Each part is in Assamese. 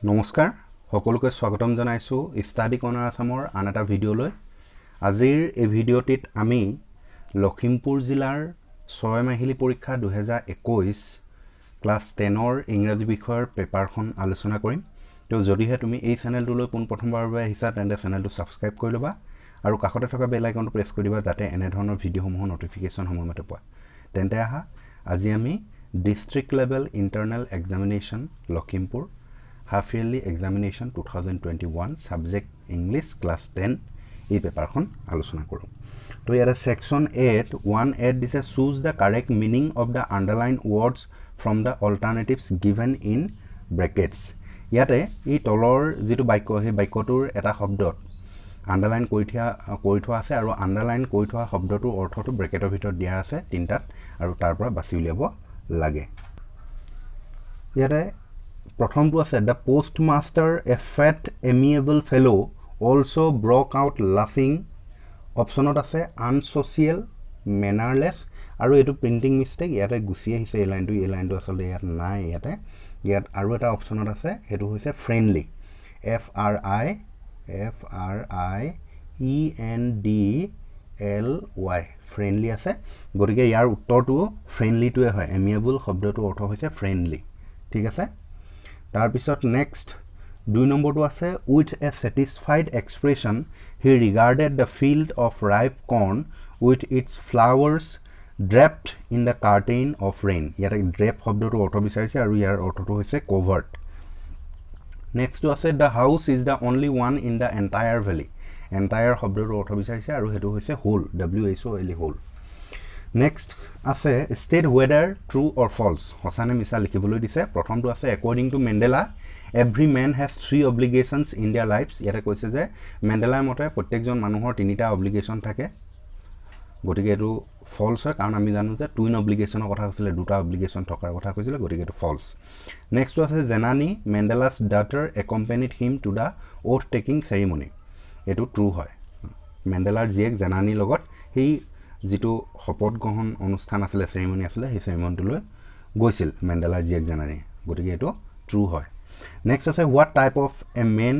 নমস্কাৰ সকলোকে স্বাগতম জনাইছো ষ্টাডি কৰ্ণাৰ আসামৰ আন এটা ভিডিঅলৈ আজিৰ এই ভিডিঅটিত আমি লখিমপুৰ জিলাৰ 6 মাহিলী পৰীক্ষা 2021 ক্লাছ 10ৰ ইংৰাজী বিষয়ৰ পেপাৰখন আলোচনা কৰিম তো যদিহে তুমি এই চেনেলটোলৈ পোন প্ৰথমবাৰৰ বাবে আহিছা তেন্তে চেনেলটো সাবস্ক্ৰাইব কৰি ল'বা আৰু কাষতে থকা বেল আইকনটো প্ৰেছ কৰি দিবা যাতে এনে ধৰণৰ ভিডিঅ'সমূহৰ নটিফিকেশ্যন সময়মতে পোৱা তেন্তে আহা আজি আমি district level internal examination Lakhimpur Half Yearly Examination 2021 Subject English Class 10 এই পেপাৰখন আলোচনা কৰোঁ তো ইয়াৰে সেকশন 8 1 দিছে choose the correct meaning of the underlined words from the alternatives given in brackets ইয়াতে এই তলৰ যেটো বাক্য হে বাক্যটোৰ এটা শব্দত আন্ডাৰলাইন কৰি থোৱা আছে আৰু আন্ডাৰলাইন কৰি থোৱা শব্দটোৰ অৰ্থটো ব্ৰেকেটৰ ভিতৰত দিয়া আছে তিনটাত আৰু তাৰ পৰা বাছি উলিয়াব লাগে ইয়াতে প্ৰথমটো আছে the postmaster a fat amiable fellow also broke out laughing অপচনত আছে unsocial mannerless আৰু এটো প্ৰিন্টিং মিস্টেক ইয়াতে গুছি আহিছে এই লাইনটো আসলে ইয়াত নাই ইয়াত আৰু এটা অপচনত আছে হেতু হৈছে friendly f r i e n d l y friendly আছে গতিকে ইয়াৰ উত্তৰটো friendly টোৱে হয় amiable শব্দটোৰ অৰ্থ হৈছে friendly ঠিক আছে তাৰ পিছত নেক্সট 2 নম্বৰটো আছে with a satisfied expression he regarded the field of ripe corn with its flowers draped in the curtain of rain year drape শব্দটো অৰ্থ বিচাৰিছে আৰু ইয়াৰ অৰ্থটো হৈছে covered নেক্সট আছে the house is the only one in the entire valley entire শব্দটো অৰ্থ বিচাৰিছে আৰু হেতু হৈছে whole w h o l e whole Next আছে state whether true or false হসানে মিছা লিখিবলৈ দিছে প্ৰথমটো আছে according to Mandela every man has 3 obligations in their lives ইয়াতে কৈছে যে মেন্ডেলাৰ মতে প্ৰত্যেকজন মানুহৰ তিনিটা অব্লিগেশন থাকে গতিকে এটো false হয় কাৰণ আমি জানো যে টুইন অব্লিগেশনৰ কথা কৈছিলে দুটা অব্লিগেশন থকাৰ কথা কৈছিলে গতিকে এটো false next আছে জেনানি Mandela's daughter accompanied him to the oath taking ceremony এটো true হয় মেন্ডেলাৰ জীয়েক জেনানিৰ লগত সেই যেটো শপত গ্ৰহণ অনুষ্ঠান আছিল সেৰেমনি আছিল সেই সেৰেমনিলৈ গৈছিল মেন্ডেলাৰ জীয়েক জানানি গতিকে এটো ট্ৰু হয় নেক্সট আছে what type of a man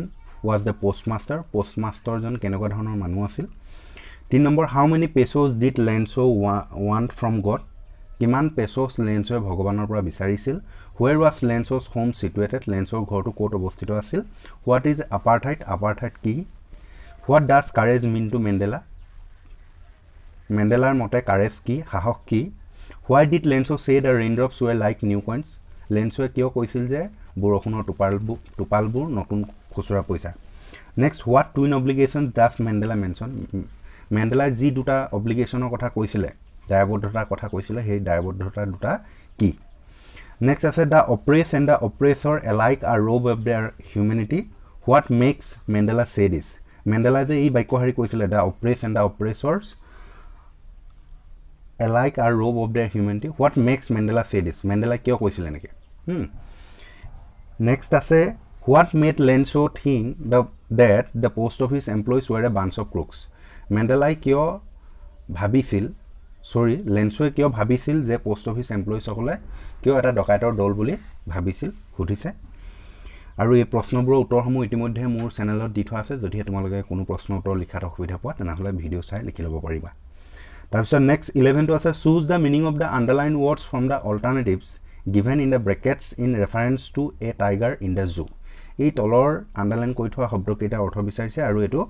was the postmaster জন কেনেকুৱা ধৰণৰ মানুহ আছিল 3 number how many pesos did Lenso want from God কিমান pesos Lenso ভগৱানৰ পৰা বিচাৰিছিল where was Lenso's home situated Lensoৰ ঘৰটো ক'ত অৱস্থিত আছিল what is apartheid কি what does courage mean to Mandela Mandela's মতে courage কি সাহস কি why did Lenso say the raindrops were like new coins Lenso কিয় কৈছিল যে বৰষুণৰ টোপালবোৰ নতুন খুচৰা পইচা next what twin obligations does Mandela mention Mandela যি দুটা অব্লিগেশনৰ কথা কৈছিলে দায়বদ্ধতাৰ কথা কৈছিলে সেই দায়বদ্ধতা দুটা কি next আছে the oppressed and the oppressor alike are robbed of their humanity what makes Mandela say this Mandela যে এই বাক্যহাৰী কৈছিলে the oppressed and the oppressors alike are robbed of their humanity what makes Mandela say this Mandela কিয় কৈছিল এনেকে next আছে what made Lenso think that the post office employees were a bunch of crooks Mandela কিয় ভাবিছিল Lenso কিয় ভাবিছিল যে পোষ্ট অফিস এমপ্লয়িজ সকলে কিয় এটা ডকাইতৰ দল বুলি ভাবিছিল সুধিছে আৰু এই প্ৰশ্নবোৰৰ উত্তৰসমূহ ইতিমধ্যে মোৰ চেনেলত দি থোৱা আছে যদি তোমালোকে কোনো প্ৰশ্ন উত্তৰ লিখাত অসুবিধা পোৱা তেনেহলে ভিডিও চাই লিখি ল'ব পাৰিবা তাৰপিছত next 11 টো আছে choose the meaning of the underlined words from the alternatives given in the brackets in reference to a tiger in the zoo এই তলৰ আন্ডাৰলাইন কৰি থোৱা শব্দকেইটা অৰ্থ বিচাৰিছে আৰু এটো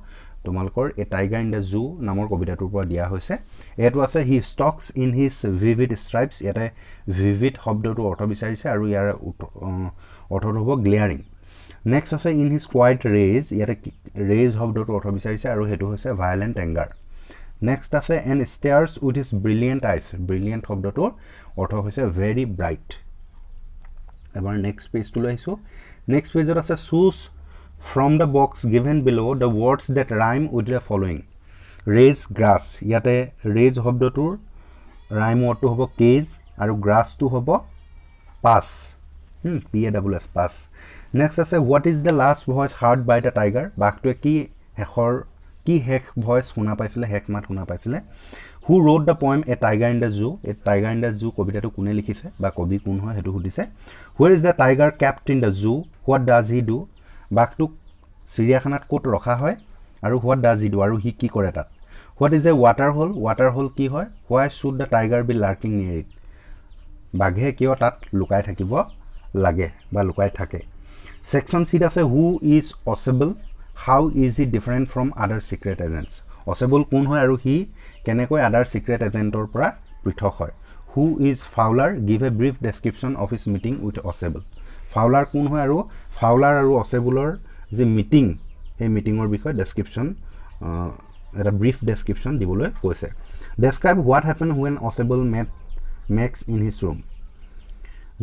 তোমালোকৰ a tiger in the zoo নামৰ কবিতাটোৰ পৰা দিয়া হৈছে এটো আছে he stalks in his vivid stripes ইয়াতে vivid শব্দটো অৰ্থ বিচাৰিছে আৰু ইয়াৰ অৰ্থটো হ'ব glaring next আছে in his quiet rage ইয়াতে rage শব্দটো অৰ্থ বিচাৰিছে আৰু হেতু হৈছে violent anger next আছে and stares with his brilliant eyes brilliant শব্দটোৰ অৰ্থ হৈছে very bright এবাৰ next page to লাইছো next page আছে choose from the box given below the words that rhyme with the following raise grass ইয়াতে raise শব্দটোৰ rhyme wordটো হ'ব cage আৰু grass টো হ'ব pass pass pass next আছে what is the last voice heard by the tiger বাঘটোৱে কি হেখৰ কি হেক ভয়েস শুনা পাইছিলে হেক মাত শুনা পাইছিলে who wrote the poem a tiger in the zoo a tiger in the zoo কবিতাটো কোনে লিখিছে বা কবি কোন হয় হেতু সুধিছে where is the tiger kept in the zoo what does he do বাঘটোক চিৰিয়াখানাত ক'ত ৰখা হয় আৰু হোৱাট ডাজ হি ডু আৰু হি কি কৰে তাত what is a water hole কি হয় why should the tiger be lurking near it বাঘে কিয় তাত লুকাই থাকিব লাগে বা লুকাই থাকে সেকশন সিত আছে who is Ausable how is he different from other secret agents Ausable কোন হয় আৰু হি কেনেকৈ আদাৰ সিক্ৰেট এজেণ্টৰ পৰা পৃথক হয় who is Fowler give a brief description of his meeting with Ausable Fowler কোন হয় আৰু ফাউলাৰ আৰু অসেবলৰ যে মিটিং সেই মিটিঙৰ বিষয়ে ডেছক্ৰিপশ্যন এটা ব্ৰিফ ডেছক্ৰিপশ্যন দিবলৈ কৈছে describe what happen when Ausable met Max in his room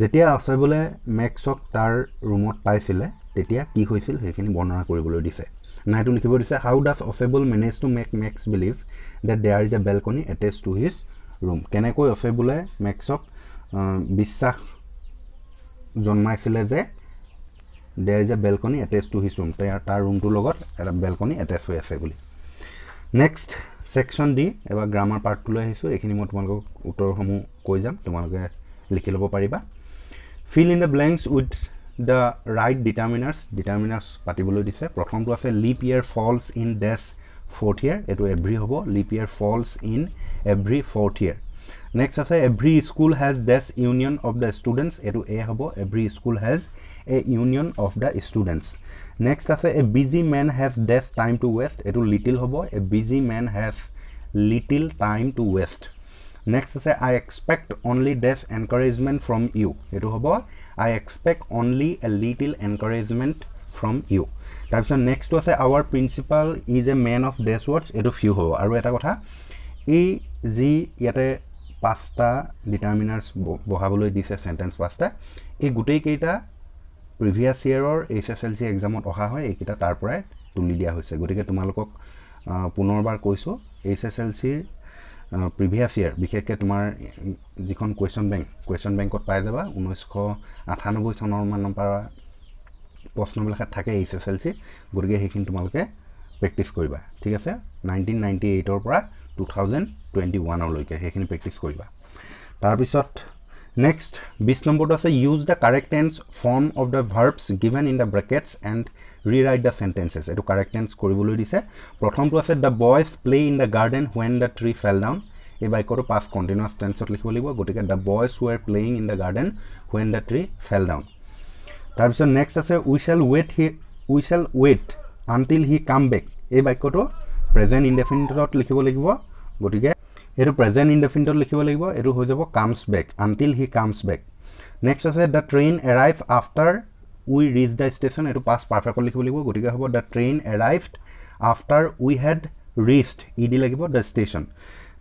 যেতিয়া অসেবলে মেক্সক তাৰ ৰুমত পাইছিলে তেতিয়া কি হৈছিল সেইখিনি বৰ্ণনা কৰিবলৈ দিছে নাইটো লিখিব দিছে how does Ausable manage to make Max believe that there is a balcony attach to his room কেনেকৈ অসেবলে মেক্সক বিশ্বাস জন্মাইছিলে যে there is a balcony attach to his room তাৰ ৰুমটোৰ লগত এটা বেলকনি এটেচ হৈ আছে বুলি নেক্সট সেকশন ডি এবাৰ গ্ৰামাৰ পাৰ্টটোলৈ আহিছোঁ এইখিনি মই তোমালোকক উত্তৰসমূহ কৈ যাম তোমালোকে লিখি ল'ব পাৰিবা fill in the blanks with the right determiners পাতিবলৈ দিছে প্ৰথমটো আছে leap year falls in dash fourth year এইটো এভৰি হ'ব leap year falls in every fourth year next আছে every school has dash union of the students এইটো এ হ'ব every school has a union of the students next আছে a busy man has dash time to waste এইটো লিটিল হ'ব a busy man has little time to waste next আছে I expect only dash encouragement from you এইটো হ'ব I expect only a little encouragement from you তাৰপিছত নেক্সটটো আছে our principal is a man of dash words এইটো ফিউ হ'ব আৰু এটা কথা এই যি ইয়াতে পাঁচটা ডিটাৰমিনাৰ্ছ বহাবলৈ দিছে চেণ্টেন্স পাঁচটা এই গোটেইকেইটা প্ৰিভিয়াছ ইয়েৰৰ HSLC এক্সামত অহা হয় এইকেইটা তাৰ পৰাই তুলি দিয়া হৈছে গতিকে তোমালোকক পুনৰবাৰ কৈছোঁ HSLCৰ প্ৰিভিয়াছ ইয়েৰ বিশেষকৈ তোমাৰ যিখন কুৱেশ্যন বেংকত পাই যাবা 1998 চনৰ মানৰ পৰা প্ৰশ্নবিলাক থাকে HSLC গতিকে সেইখিনি তোমালোকে প্ৰেক্টিছ কৰিবা ঠিক আছে 1998ৰ পৰা 2021লৈকে সেইখিনি প্ৰেক্টিছ কৰিবা তাৰপিছত নেক্সট 20 নম্বৰটো আছে use the correct tense form of the verbs given in the brackets and rewrite the sentences এইটো কাৰেক্ট টেন্স কৰিবলৈ দিছে প্ৰথমটো আছে the boys play in the garden when the tree fell down এই বাক্যটো পাষ্ট কণ্টিনিউৱাছ টেন্সত লিখিব লাগিব গতিকে the boys were playing in the garden when the tree fell down তাৰপিছত নেক্সট আছে we shall wait until he come back এই বাক্যটো প্ৰেজেণ্ট ইনডেফিনিটত লিখিব লাগিব গতিকে এইটো প্ৰেজেণ্ট ইনডেফিনিটত লিখিব লাগিব এইটো হৈ যাব comes back until he comes back next আছে the train arrive after we reach the station এইটো পাষ্ট পাৰফেক্টত লিখিব লাগিব গতিকে হ'ব the train arrived after we had reached E D লাগিব দ্য ষ্টেচন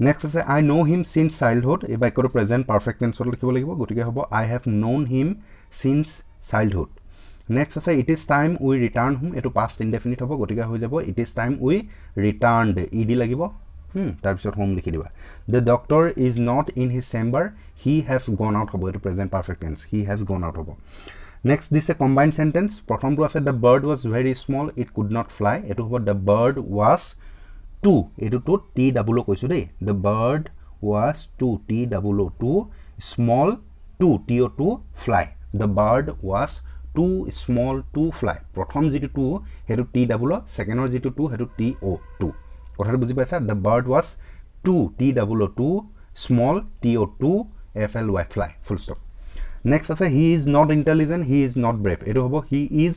নেক্সট আছে I no' him since childhood এই বাক্যটো প্ৰেজেণ্ট পাৰফেক্ট টেন্সত লিখিব লাগিব গতিকে হ'ব I have known him since childhood next আছে it is time we return home এইটো পাষ্ট ইনডেফিনিট হ'ব গতিকে হৈ যাব it is time we returned E D লাগিব তাৰপিছত হোম লিখি দিবা the doctor is not in his chamber he has gone out হ'ব এইটো present perfect tense he has gone out হ'ব নেক্সট দিছে কম্বাইণ্ড চেণ্টেন্স প্ৰথমটো আছে the bird was very small it could not fly এইটো হ'ব দ্য বাৰ্ড ৱাজ টু এইটোতো টি ডাবুলো কৈছোঁ দেই the bird was too T double O too small to T O' to fly the bird was too small to fly প্ৰথম যিটো টু সেইটো টি ডাবুল ছেকেণ্ডৰ যিটো টু সেইটো TO2 কথাটো বুজি পাইছা the bird was too TOO2 small TO2 FLY fly full stop next আছে he is not intelligent he is not brave এইটো হ'ব he is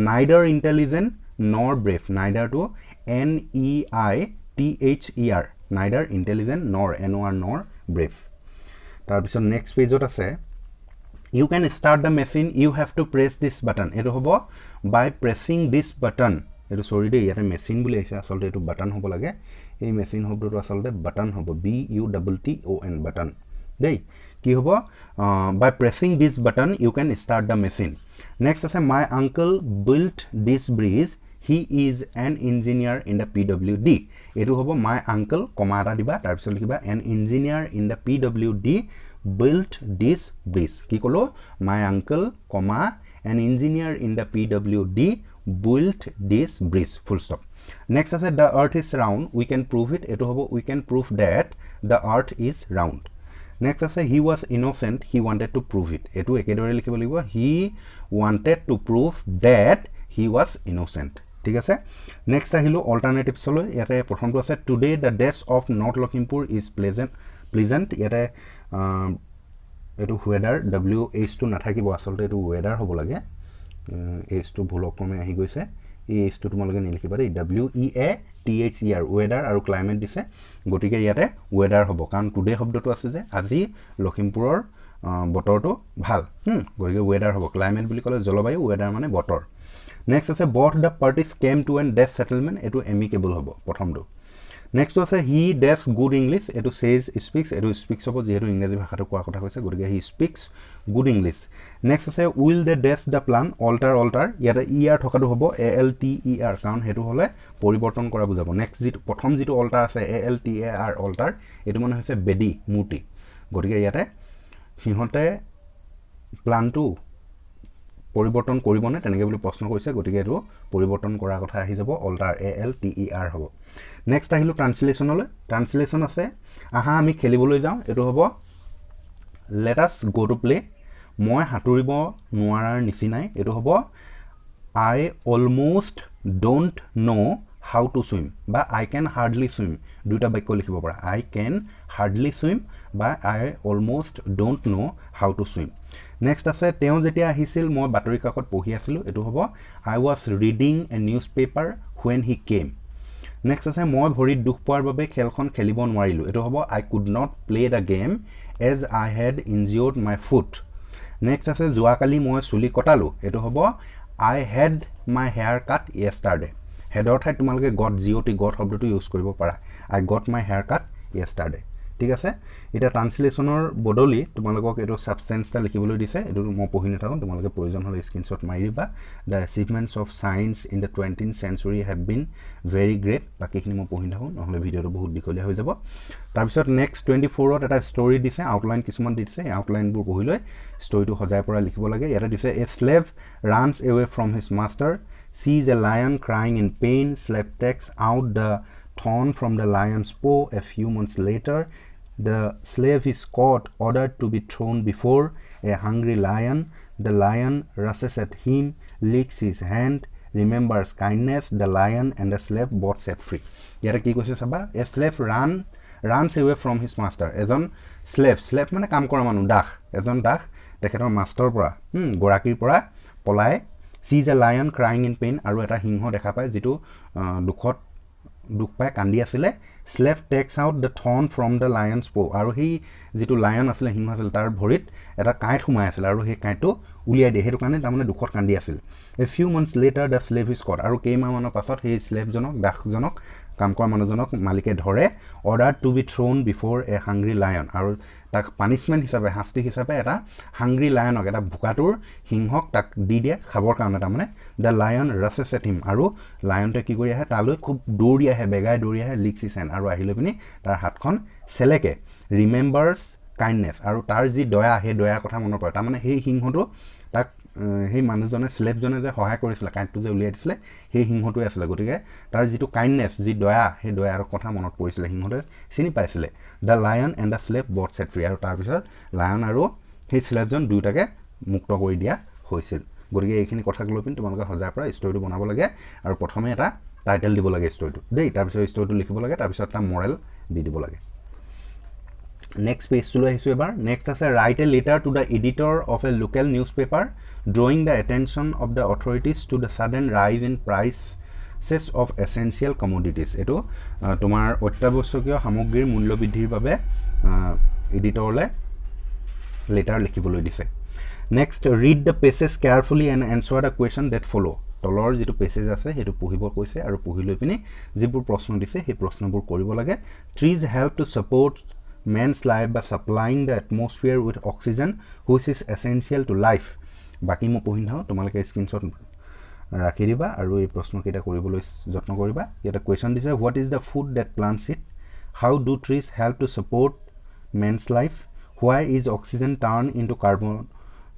neither intelligent nor brave নাইডাৰটো NEITHER neither intelligent nor NOR nor brave তাৰপিছত নেক্সট পেজত আছে you can start the machine you have to press this button এটো হ'ব by pressing this button এটো সৰি দেই ইয়াতে মেচিন বুলি আছে আসলতে এটো বাটন হ'ব লাগে এই মেচিন শব্দটো আসলতে বাটন হ'ব BUTTON বাটন দেই কি হ'ব by pressing this button you can start the machine next আছে my uncle built this bridge he is an engineer in the PWD এটো হ'ব my uncle কমা এটা দিবা তাৰ পিছত লিখিবা an engineer in the PWD built this bridge কি কলো my uncle comma an engineer in the PWD built this bridge full stop. Next আছে the earth is round we can prove it এটো হ'ব we can prove that the earth is round. Next আছে he was innocent he wanted to prove it এটো একেদৰে লিখিব লাগিব he wanted to prove that he was innocent ঠিক আছে নেক্সট আহিলো অল্টাৰনেটিভছ লৈ ইয়াতে প্ৰথমটো আছে today the days of North Lakhimpur is pleasant ইয়াতে এটো weather WH টো নাথাকিব আসলতে এটো weather হ'ব লাগে H টো ভুলক্ৰমে আহি গৈছে এই H টো তোমালোকে নিলিখিবা দেই WEATHER weather আৰু climate দিছে গটিকে ইয়াতে weather হ'ব কাৰণ today শব্দটো আছে যে আজি লখিমপুৰৰ বতৰটো ভাল গটিকে weather হ'ব climate বুলি ক'লে জলবায়ু weather মানে বতৰ নেক্সট আছে both the parties came to an dash settlement এটো amicable হ'ব প্ৰথমটো নেক্সট আছে he dash good english এটো says speaks এটো speaks হ'ব যেহেতু ইংৰাজী ভাষাটো কোৱাৰ কথা কৈছে গটিকে he speaks good english next আছে will they dash the plan alter ইয়াতে er থকাটো হ'ব alter কাৰণ হেতু হলে পৰিৱৰ্তন কৰা বুজাব নেক্সট যি প্ৰথম যিটো alter আছে alter এটো মানে হৈছে বেদি মূৰ্তি গটিকে ইয়াতে সিহঁতে প্লানটো পৰিৱৰ্তন কৰিবনে তেনেকৈ বুলি প্ৰশ্ন কৰিছে গটিকে এটো পৰিৱৰ্তন কৰাৰ কথা আহি যাব alter alter হ'ব নেক্সট আহিলো ট্ৰান্সলেচনলৈ ট্ৰান্সলেচন আছে আহা আমি খেলিবলৈ যাওঁ এটো হ'ব let us go to play মই হাতুৰিব নোৱাৰাৰ নিচিনাই এটো হ'ব I almost don't know how to swim বা I can hardly swim দুটা বাক্য লিখিব পাৰা I can hardly swim বা I almost don't know how to swim next আছে তেওঁ যেতিয়া আহিছিল মই বাতৰি কাকত পঢ়ি আছিলো এটো হ'ব I was reading a newspaper when he came next আছে মই ভৰিত দুখ পোৱাৰ বাবে খেলখন খেলিব নোৱাৰিলো এটো হ'ব I could not play the game as I had injured my foot next আছে জুৱাকালি মই চুলি কটালো এটো হ'ব I had my hair cut yesterday হেডৰ ঠাইত তোমালোকে got got শব্দটো ইউজ কৰিব পাৰা I got my hair cut yesterday ঠিক আছে এটা ট্ৰান্সলেচনৰ বদলি তোমালোকক এটো সাবস্টেন্সটা লিখিবলৈ দিছে এটো মই পঢ়ি নাথাকো তোমালোকে প্ৰয়োজন হলে স্ক্ৰিনশ্বট মাৰিবা the achievements of science in the 20th century have been very great বাকিখিনি মই পঢ়ি নাথাকো নহলে ভিডিওটো বহুত দীঘলীয়া হৈ যাব তাৰ পিছত নেক্সট 24 ত এটা ষ্টৰী দিছে আউটলাইন কিছুমান দিছে আউটলাইনবোৰ পঢ়ি লৈ ষ্টৰীটো সজাই পৰা লিখিব লাগে ইয়াতে দিছে a slave runs away from his master sees a lion crying in pain slave takes out the thorn from the lion's paw a few months later the slave is caught ordered to be thrown before a hungry lion the lion rushes at him licks his hand remembers kindness the lion and the slave both set free yara ki koise saba a slave runs away from his master ejon slave mane kam kora manu ejon dakh tekhetor master pora gorakir pora polai sees a lion crying in pain aru eta hingho dekha pai jitu dukhot দুখ পাই কান্দি আছিল slave takes out the thorn from the lion's paw আৰু হি যেটো লায়ন আছিল হিংহ আছিল তাৰ ভৰিত এটা কাঁইট সোমাই আছিল আৰু হে কাঁইটো উলিয়াই দিয়ে হেতু কাৰণে তাৰমানে দুখত কান্দি আছিল a few months later the slave is caught আৰু কেইমাহ মানৰ পাছত হে slave জনক দাসজনক কাম কৰা মানুহজনক মালিকে ধৰে ordered to be thrown before a hungry lion আৰু তাক পানিশমেন্ট হিচাপে শাস্তি হিচাপে এটা হাংগ্ৰি লায়নক এটা ভুকাটোৰ সিংহক তাক দি দিয়ে খাবৰ কাৰণে তাৰমানে the lion rushes at him আৰু লায়নটো কি কৰি আহে তালৈ খুব দৌৰি আহে বেগাই দৌৰি আহে licks his hand আৰু আহিলে পিনি তাৰ হাতখন সেলেকে remembers kindness আৰু তাৰ যি দয়া হে দয়াৰ কথা মনত পৰে তাৰমানে সেই সিংহটো তাক সেই মানুহজনে স্লেভ জনে যে সহায় কৰিছিল কাইটটো যে উলিয়াই দিছিলে সেই সিংহটো আছিল গটিকে তাৰ যিটো কাইন্ডনেস যি দয়া সেই দয়াৰ কথা মনত পৰিছিল সিংহটো চিনি পাইছিল the lion and the slave both set free আৰু তাৰ পিছত লায়ন আৰু সেই স্লেভজন দুটাকে মুক্ত কৰি দিয়া হৈছিল গটিকে এইখিনি কথা লৈ পিন তোমালোকে হজাৰ পৰা ষ্টৰীটো বনাব লাগে আৰু প্ৰথমে এটা টাইটেল দিব লাগে ষ্টৰীটো দেই তাৰ পিছত ষ্টৰীটো লিখিব লাগে তাৰ পিছত এটা মৰেল দি দিব লাগে next page to আহিছো এবাৰ next আছে write a letter to the editor of a local newspaper drawing the attention of the authorities to the sudden rise in prices of essential commodities এটো তোমাৰ অত্যাৱশ্যকীয় সামগ্ৰীৰ মূল্য বৃদ্ধিৰ বাবে এডিটৰলে লেটাৰ লিখিবলৈ দিছে next read the pages carefully and answer the question that follow তলৰ যেটো পেছেজ আছে হেতু পঢ়িব কৈছে আৰু পঢ়ি লৈ পিনি যিবোৰ প্ৰশ্ন দিছে সেই প্ৰশ্নবোৰ কৰিব লাগে trees help to support man's life by supplying the atmosphere with oxygen which is essential to life বাকি মই পঢ়ি নাও তোমালোকে স্ক্ৰিনশ্বট ৰাখি দিবা আৰু এই প্ৰশ্ন কেইটা কৰিবলৈ যত্ন কৰিবা এটা কোৱেশ্চন দিছে what is the food that plants it how do trees help to support man's life why is oxygen turned into carbon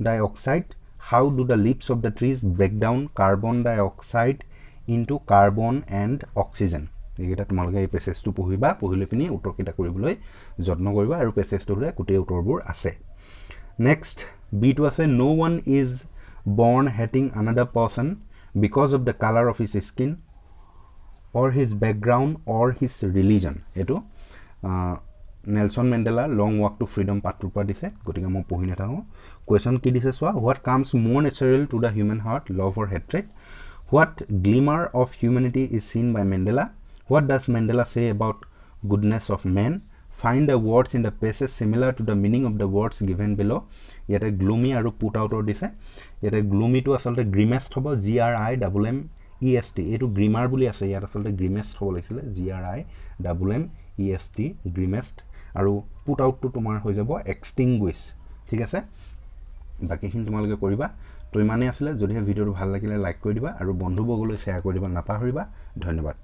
dioxide how do the leaves of the trees break down carbon dioxide into carbon and oxygen এইটা তোমালোকে এই পেছেজটো পঢ়িবা পঢ়িলে পিনি উত্তৰকেইটা কৰিবলৈ যত্ন কৰিবা আৰু পেছেজটোৰে গোটেই উত্তৰবোৰ আছে নেক্সট বি টু আছে no one is born hating another person because of the color of his skin or his background or his religion এটো Nelson Mandela long walk to freedom পাঠটোৰ পৰা দিছে গতিকে মই পঢ়ি নাথাকো কোৱেশ্চন কি দিছে চোৱা what comes more natural to the human heart love or hatred what glimmer of humanity is seen by Mandela what does Mandela say about goodness of man find the words in the passage similar to the meaning of the words given below ইয়াতে gloomy আৰু put out দিছে ইয়াতে gloomy to আসলতে grimmest হ'ব G R I M M E S T এটো grimmer বুলি আছে ইয়াত আসলতে grimmest হ'ব লাগিছিল G R I M M E S T grimmest আৰু put out to তোমাৰ হৈ যাব extinguish ঠিক আছে বাকিখিনি তোমালোকে কৰিবা তো ইমানে আছিল যদি ভিডিওটো ভাল লাগিলে লাইক কৰি দিবা আৰু বন্ধুবৰ্গলৈ শেয়াৰ কৰি দিবা নাপাহৰিবা ধন্যবাদ